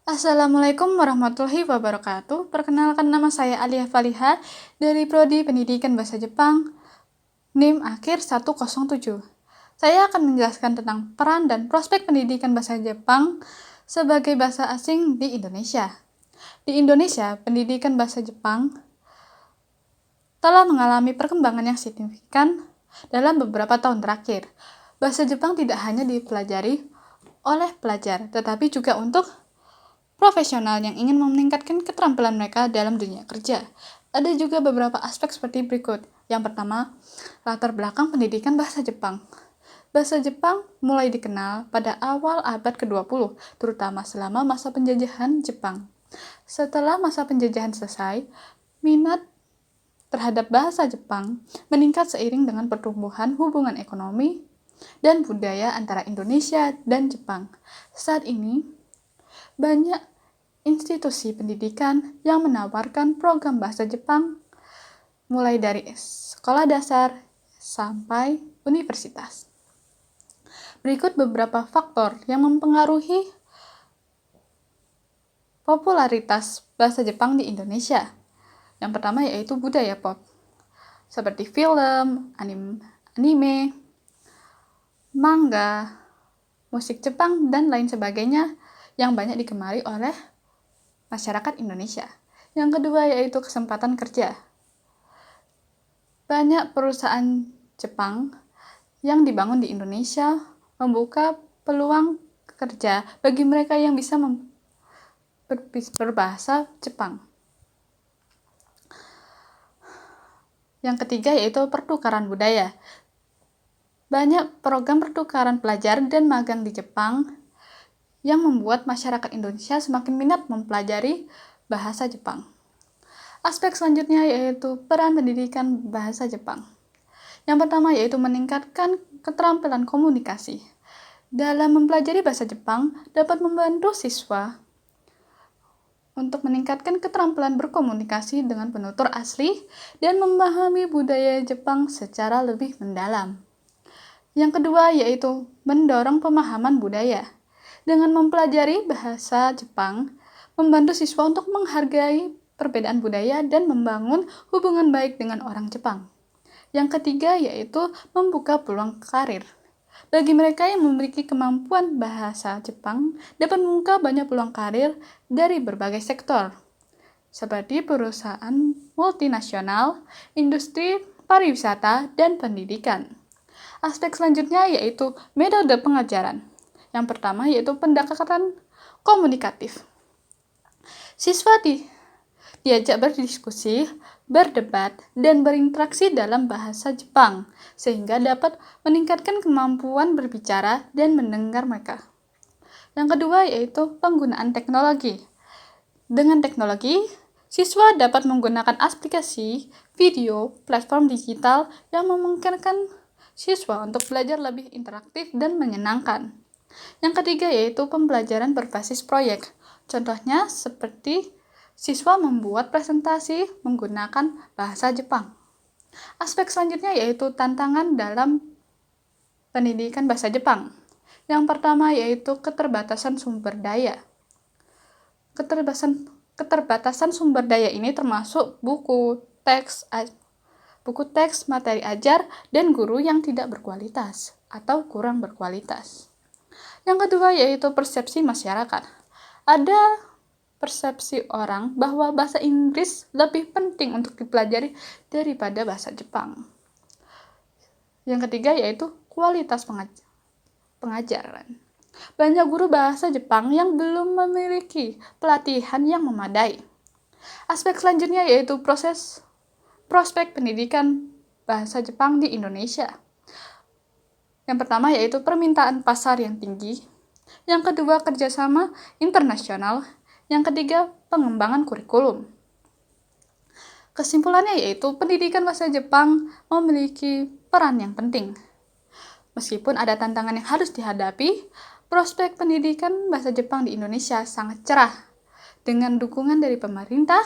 Assalamualaikum warahmatullahi wabarakatuh. Perkenalkan, nama saya Alia Faliha dari Prodi Pendidikan Bahasa Jepang, NIM akhir 107. Saya akan menjelaskan tentang peran dan prospek pendidikan bahasa Jepang sebagai bahasa asing di Indonesia. Di Indonesia, pendidikan bahasa Jepang telah mengalami perkembangan yang signifikan dalam beberapa tahun terakhir. Bahasa Jepang tidak hanya dipelajari oleh pelajar, tetapi juga untuk profesional yang ingin meningkatkan keterampilan mereka dalam dunia kerja. Ada juga beberapa aspek seperti berikut. Yang pertama, latar belakang pendidikan bahasa Jepang. Bahasa Jepang mulai dikenal pada awal abad ke-20, terutama selama masa penjajahan Jepang. Setelah masa penjajahan selesai, minat terhadap bahasa Jepang meningkat seiring dengan pertumbuhan hubungan ekonomi dan budaya antara Indonesia dan Jepang. Saat ini, banyak institusi pendidikan yang menawarkan program bahasa Jepang mulai dari sekolah dasar sampai universitas. Berikut beberapa faktor yang mempengaruhi popularitas bahasa Jepang di Indonesia. Yang pertama yaitu budaya pop, seperti film, anime, manga, musik Jepang, dan lain sebagainya yang banyak digemari oleh masyarakat Indonesia. Yang kedua yaitu kesempatan kerja. Banyak perusahaan Jepang yang dibangun di Indonesia membuka peluang kerja bagi mereka yang bisa berbahasa Jepang. Yang ketiga yaitu pertukaran budaya. Banyak program pertukaran pelajar dan magang di Jepang yang membuat masyarakat Indonesia semakin minat mempelajari bahasa Jepang. Aspek selanjutnya yaitu peran pendidikan bahasa Jepang. Yang pertama yaitu meningkatkan keterampilan komunikasi. Dalam mempelajari bahasa Jepang dapat membantu siswa untuk meningkatkan keterampilan berkomunikasi dengan penutur asli dan memahami budaya Jepang secara lebih mendalam. Yang kedua yaitu mendorong pemahaman budaya. Dengan mempelajari bahasa Jepang, membantu siswa untuk menghargai perbedaan budaya dan membangun hubungan baik dengan orang Jepang. Yang ketiga yaitu membuka peluang karir. Bagi mereka yang memiliki kemampuan bahasa Jepang, dapat membuka banyak peluang karir dari berbagai sektor, seperti perusahaan multinasional, industri pariwisata, dan pendidikan. Aspek selanjutnya yaitu metode pengajaran. Yang pertama yaitu pendekatan komunikatif. Siswa diajak berdiskusi, berdebat, dan berinteraksi dalam bahasa Jepang, sehingga dapat meningkatkan kemampuan berbicara dan mendengar mereka. Yang kedua yaitu penggunaan teknologi. Dengan teknologi, siswa dapat menggunakan aplikasi, video, platform digital yang memungkinkan siswa untuk belajar lebih interaktif dan menyenangkan. Yang ketiga yaitu pembelajaran berbasis proyek. Contohnya seperti siswa membuat presentasi menggunakan bahasa Jepang. Aspek selanjutnya yaitu tantangan dalam pendidikan bahasa Jepang. Yang pertama yaitu keterbatasan sumber daya. Keterbatasan sumber daya ini termasuk buku, teks, materi ajar, dan guru yang tidak berkualitas atau kurang berkualitas. Yang kedua yaitu persepsi masyarakat. Ada persepsi orang bahwa bahasa Inggris lebih penting untuk dipelajari daripada bahasa Jepang. Yang ketiga yaitu kualitas pengajaran. Banyak guru bahasa Jepang yang belum memiliki pelatihan yang memadai. Aspek selanjutnya yaitu prospek pendidikan bahasa Jepang di Indonesia. Yang pertama yaitu permintaan pasar yang tinggi. Yang kedua kerjasama internasional. Yang ketiga pengembangan kurikulum. Kesimpulannya yaitu pendidikan bahasa Jepang memiliki peran yang penting. Meskipun ada tantangan yang harus dihadapi, prospek pendidikan bahasa Jepang di Indonesia sangat cerah. Dengan dukungan dari pemerintah,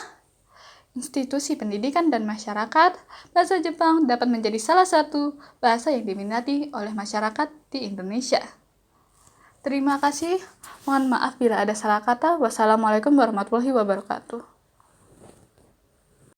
institusi pendidikan, dan masyarakat, bahasa Jepang dapat menjadi salah satu bahasa yang diminati oleh masyarakat di Indonesia. Terima kasih. Mohon maaf bila ada salah kata. Wassalamualaikum warahmatullahi wabarakatuh.